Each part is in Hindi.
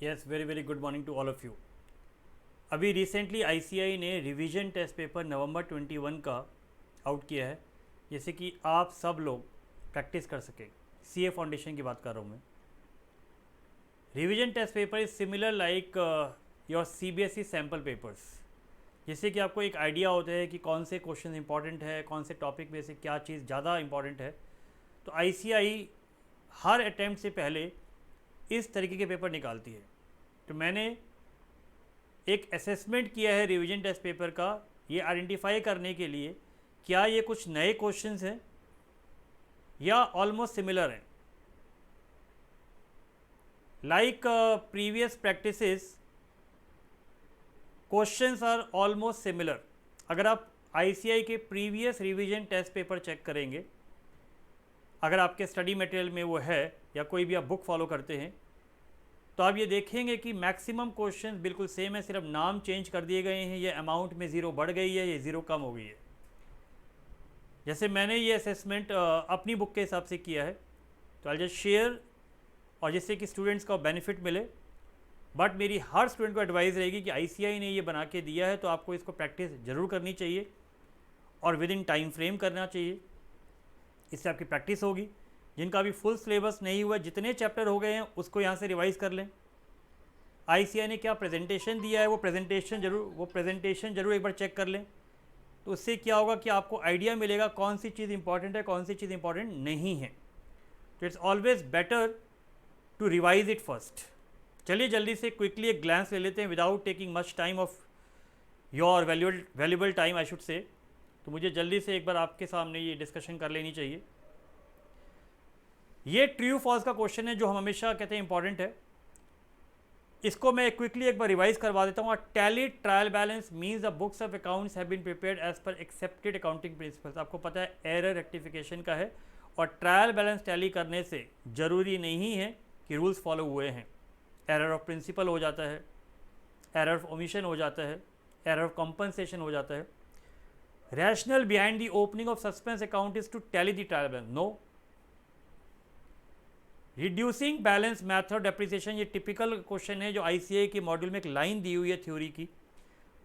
Yes, very very good morning to all of you. अभी रिसेंटली आईसीआई ने रिवीजन टेस्ट पेपर नवंबर 21 का आउट किया है, जैसे कि आप सब लोग प्रैक्टिस कर सकें। सीए फाउंडेशन की बात कर रहा हूँ मैं। Revision test paper is similar like your CBSE sample papers, जैसे कि आपको एक आइडिया होता है कि कौन से क्वेश्चन इंपॉर्टेंट है, कौन से टॉपिक में से क्या चीज़ ज़्यादा इंपॉर्टेंट है। तो आईसीआई हर अटैम्प्ट से पहले इस तरीके के पेपर निकालती है। तो मैंने एक असेसमेंट किया है रिवीजन टेस्ट पेपर का, ये आइडेंटिफाई करने के लिए क्या ये कुछ नए क्वेश्चंस हैं या ऑलमोस्ट सिमिलर हैं। Like previous practices, questions are almost similar. अगर आप आईसीआई के previous revision test paper check करेंगे, अगर आपके स्टडी मटेरियल में वो है या कोई भी आप बुक फॉलो करते हैं, तो आप ये देखेंगे कि मैक्सिमम क्वेश्चन बिल्कुल सेम है, सिर्फ नाम चेंज कर दिए गए हैं। ये अमाउंट में ज़ीरो बढ़ गई है, ये ज़ीरो कम हो गई है। जैसे मैंने ये असेसमेंट अपनी बुक के हिसाब से किया है, तो आई जस्ट शेयर, और जिससे कि स्टूडेंट्स को बेनिफिट मिले। बट मेरी हर स्टूडेंट को एडवाइस रहेगी कि आईसीआई ने ये बना के दिया है तो आपको इसको प्रैक्टिस ज़रूर करनी चाहिए और विद इन टाइम फ्रेम करना चाहिए। इससे आपकी प्रैक्टिस होगी। जिनका अभी फुल सिलेबस नहीं हुआ, जितने चैप्टर हो गए हैं उसको यहाँ से रिवाइज़ कर लें। आईसीआई ने क्या प्रेजेंटेशन दिया है, वो प्रेजेंटेशन जरूर एक बार चेक कर लें। तो उससे क्या होगा कि आपको आइडिया मिलेगा कौन सी चीज़ इंपॉर्टेंट है, कौन सी चीज़ इंपॉर्टेंट नहीं है। तो it's always better to revise it first. चलिए जल्दी से क्विकली एक ग्लैंस ले लेते हैं without taking much time of your valuable time I should say. तो मुझे जल्दी से एक बार आपके सामने ये डिस्कशन कर लेनी चाहिए। ये ट्रू फॉल्स का क्वेश्चन है जो हम हमेशा कहते हैं इंपॉर्टेंट है। इसको मैं क्विकली एक बार रिवाइज करवा देता हूँ। Tally trial balance means the books of accounts have been prepared as per accepted accounting principles. आपको पता है एरर रेक्टिफिकेशन का है, और ट्रायल बैलेंस टैली करने से ज़रूरी नहीं है कि रूल्स फॉलो हुए हैं। एरर ऑफ प्रिंसिपल हो जाता है, एरर ऑफ ओमिशन हो जाता है, एरर ऑफ कॉम्पनसेशन हो जाता है। Rational behind the opening of suspense account is to tally the trial balance, no. Reducing balance method depreciation, ये टिपिकल क्वेश्चन है जो आईसीआई के मॉड्यूल में एक लाइन दी हुई है थ्योरी की।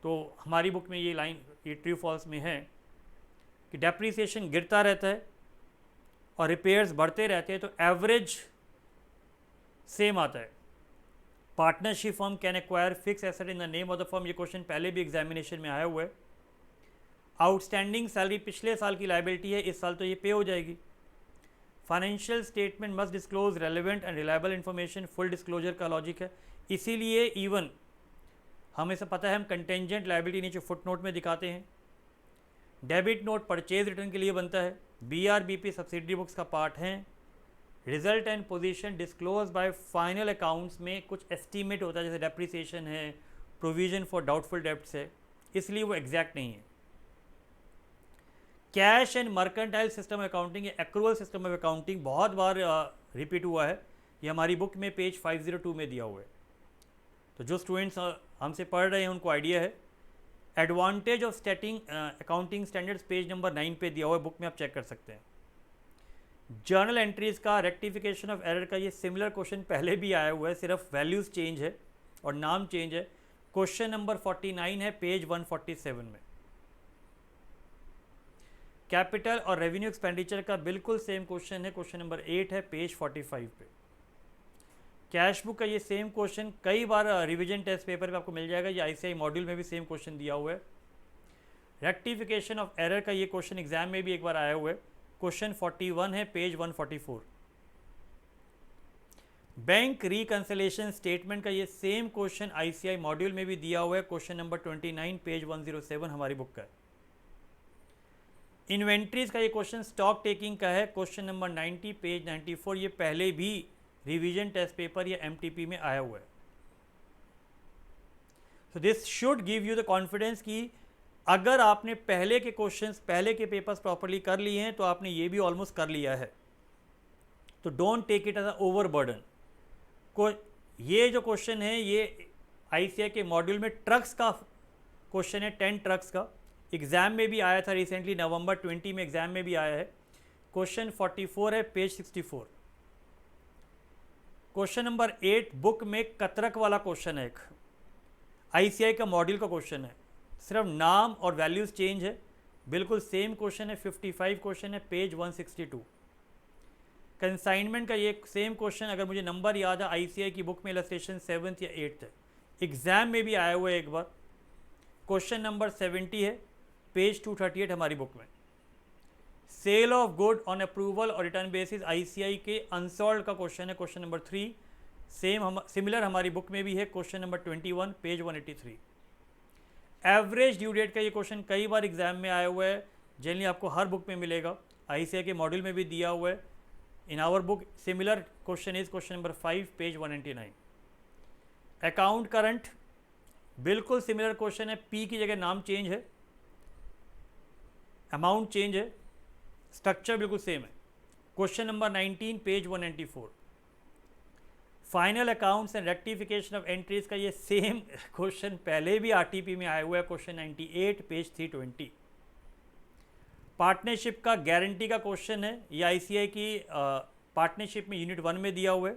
तो हमारी बुक में ये लाइन, ये ट्रू फॉल्स में है कि डेप्रिसिएशन गिरता रहता है और रिपेयर्स बढ़ते रहते हैं, तो एवरेज सेम आता है। Partnership firm can acquire fix asset in the name of the firm, ये क्वेश्चन पहले भी एग्जामिनेशन में आया हुआ है। आउटस्टैंडिंग सैलरी पिछले साल की लाइबिलिटी है, इस साल तो ये पे हो जाएगी। Financial statement must disclose relevant and reliable information, full disclosure का लॉजिक है। इसीलिए इवन हमें सब पता है, हम कंटेंजेंट लाइबिलिटी नीचे फुट नोट में दिखाते हैं। डेबिट नोट परचेज रिटर्न के लिए बनता है। बीआरबीपी सब्सिडरी बुक्स का पार्ट है। Result and position disclose bye final accounts में कुछ एस्टीमेट होता है, जैसे डेप्रिसिएशन है, प्रोविजन फॉर डाउटफुल डेब्ट्स है, इसलिए वो एग्जैक्ट नहीं है। Cash and mercantile system of accounting, ये एक्रूअल सिस्टम ऑफ अकाउंटिंग बहुत बार रिपीट हुआ है। ये हमारी बुक में पेज 502 में दिया हुआ है। तो जो स्टूडेंट्स हमसे पढ़ रहे हैं उनको आइडिया है। Advantage of स्टेटिंग accounting standards page number 9 पे दिया हुआ है, बुक में आप चेक कर सकते हैं। जर्नल एंट्रीज का रेक्टिफिकेशन ऑफ एरर का ये सिमिलर क्वेश्चन पहले भी आया हुआ है, सिर्फ वैल्यूज चेंज है और नाम चेंज है। क्वेश्चन नंबर 49 है पेज 147 में। कैपिटल और रेवेन्यू एक्सपेंडिचर का बिल्कुल सेम क्वेश्चन है, क्वेश्चन नंबर 8 है पेज 45 पे। कैश बुक का ये सेम क्वेश्चन कई बार रिवीजन टेस्ट पेपर पे आपको मिल जाएगा, ये आईसीआई मॉड्यूल में भी सेम क्वेश्चन दिया हुआ है। रेक्टिफिकेशन ऑफ एरर का ये क्वेश्चन एग्जाम में भी एक बार आया हुआ है, क्वेश्चन 41 है पेज 144। बैंक रिकंसिलेशन स्टेटमेंट का ये सेम क्वेश्चन आईसीआई मॉड्यूल में भी दिया हुआ है, क्वेश्चन नंबर 29 पेज 107 हमारी बुक का है। इन्वेंट्रीज का ये क्वेश्चन स्टॉक टेकिंग का है, क्वेश्चन नंबर 90 पेज 94। ये पहले भी रिवीजन टेस्ट पेपर या एमटीपी में आया हुआ है। So this should give you the confidence कि अगर आपने पहले के क्वेश्चंस, पहले के पेपर्स प्रॉपर्ली कर लिए हैं तो आपने ये भी ऑलमोस्ट कर लिया है। तो don't take it as a over burden. ये जो क्वेश्चन है ये आईसीआई के मॉड्यूल में ट्रक्स का क्वेश्चन है, 10 ट्रक्स का। एग्जाम में भी आया था रिसेंटली, नवंबर 20 में एग्जाम में भी आया है। क्वेश्चन 44 है पेज 64। क्वेश्चन नंबर 8 बुक में कतरक वाला क्वेश्चन है, एक आईसीआई का मॉड्यूल का क्वेश्चन है, सिर्फ नाम और वैल्यूज चेंज है, बिल्कुल सेम क्वेश्चन है, 55 क्वेश्चन है, पेज 162। कंसाइनमेंट का ये सेम क्वेश्चन, अगर मुझे नंबर याद है, आईसीआई की बुक में इलस्ट्रेशन 7th या 8th है, एग्जाम में भी आया हुआ है एक बार। क्वेश्चन नंबर 70 है, पेज 238 हमारी बुक में। Sale of good on approval और रिटर्न बेसिस आईसीआई के अनसॉल्व का क्वेश्चन है, क्वेश्चन नंबर 3, सिमिलर हमारी बुक में भी है, question number 21, page 183। Average due date का ये क्वेश्चन कई बार एग्जाम में आया हुआ है, जनरली आपको हर बुक में मिलेगा, आईसीआई के मॉड्यूल में भी दिया हुआ है। In our book similar question is question number 5, page 199। Account current बिल्कुल सिमिलर क्वेश्चन है, पी की जगह नाम चेंज है, अमाउंट चेंज है, स्ट्रक्चर बिल्कुल सेम है। Question number 19, page 194। Final accounts and rectification of entries का ये सेम क्वेश्चन पहले भी आरटीपी में आया हुआ है, क्वेश्चन 98, पेज 320। पार्टनरशिप का गारंटी का क्वेश्चन है, ये आईसीआई की पार्टनरशिप में यूनिट 1 में दिया हुआ है,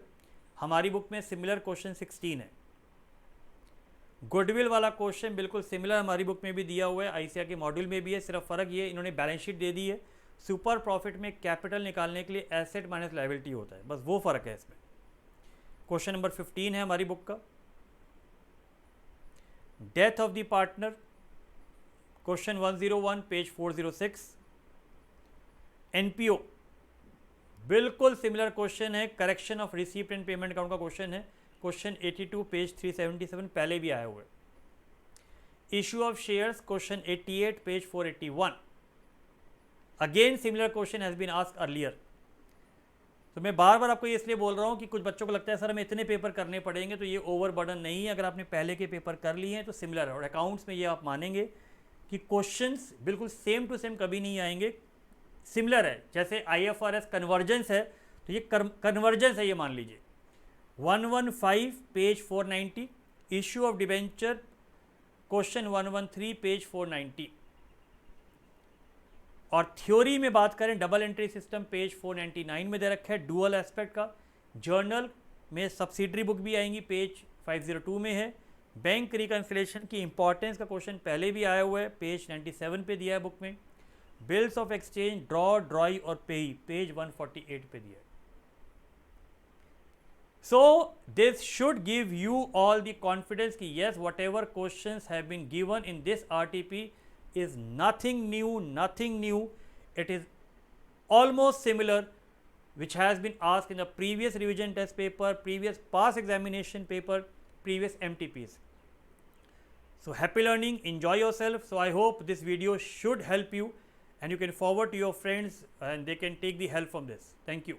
हमारी बुक में सिमिलर क्वेश्चन 16 है। गुडविल वाला क्वेश्चन बिल्कुल सिमिलर हमारी बुक में भी दिया हुआ है, आईसीआई के मॉड्यूल में भी है, सिर्फ फ़र्क ये इन्होंने बैलेंस शीट दे दी है, सुपर प्रॉफिट में कैपिटल निकालने के लिए एसेट माइनस लायबिलिटी होता है, बस वो फ़र्क है इसमें। क्वेश्चन नंबर 15 है हमारी बुक का। Death of the partner, question 101, page 406। NPO बिल्कुल सिमिलर क्वेश्चन है, correction of receipt and payment account का क्वेश्चन है, क्वेश्चन 82, पेज 377, पहले भी आया हुआ है। Issue of shares, question 88, page 481। Again similar question has been asked earlier. तो मैं बार बार आपको ये इसलिए बोल रहा हूँ कि कुछ बच्चों को लगता है सर हमें इतने पेपर करने पड़ेंगे, तो ये ओवर बर्डन नहीं है, अगर आपने पहले के पेपर कर लिए हैं तो सिमिलर है। और अकाउंट्स में ये आप मानेंगे कि क्वेश्चंस बिल्कुल सेम टू सेम कभी नहीं आएंगे, सिमिलर है। जैसे आईएफआरएस कन्वर्जेंस है, तो ये कन्वर्जेंस है, ये मान लीजिए। 115, page 490। Issue of debenture, question 113, page 490। और थ्योरी में बात करें, डबल एंट्री सिस्टम पेज 499 में दे रखा है, डुअल एस्पेक्ट का। जर्नल में सब्सिडरी बुक भी आएंगी, पेज 502 में है। बैंक रिकन्सिलेशन की इंपॉर्टेंस का क्वेश्चन पहले भी आया हुआ है, पेज 97 पे दिया है बुक में। बिल्स ऑफ एक्सचेंज, ड्रॉ, ड्रॉई और पेई, पेज 148 पे दिया है। So this should give you all the confidence कि yes, whatever questions have been given in this RTP is nothing new. It is almost similar which has been asked in the previous revision test paper, previous past examination paper, previous MTPs. So happy learning, enjoy yourself. So I hope this video should help you and you can forward to your friends and they can take the help from this. Thank you.